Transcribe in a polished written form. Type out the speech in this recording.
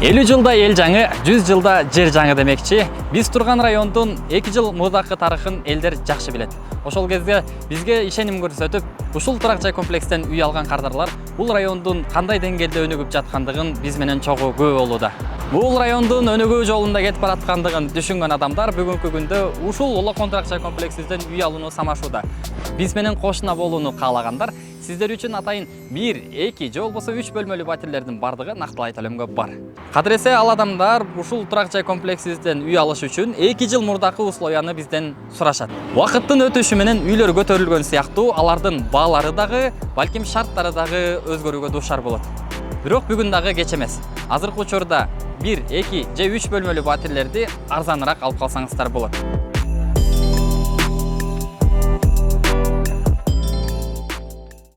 50 жылда ел жаңы, 100 жылда жер жаңы демекчи. Биз турган райондун 2 жыл мурдакы тарыхын элдер жакшы билет. Ошол кезде бизге ишеним көрсөтүп, ушул турак жай комплекстен үй алган кардарлар бул райондун кандай деңгээлде өнүгүп жаткандыгын биз менен чогуу күбө болууда. Бул райондун өнүгүү жолунда кетип бараткандыгын түшүнгөн адамдар бүгүнкү күндө ушул улакон турак жай комплексинен үй алууну самашууда. Биз менен кошуна болууну каалагандар сиздер үчүн атайын 1, 2 же болбосо 3 бөлмөлүү батирлердин бардыгы нактылай төлөмгө бар. Кадыресе ал адамдар ушул турак жай комплексинен үй алыш үчүн 2 жыл мурдакы условияны бизден сурашат. Убакыттын өтүшү менен үйлөр көтөрүлгөн сыяктуу алардын баалары дагы, балким шарттары дагы өзгөрүүгө дуушар болот. Бирок бүгүн дагы кеч эмес. Азыркы учурда 1, 2 же 3 бөлмөлүү батирлерди арзаныраак алып калсаңыздар болот.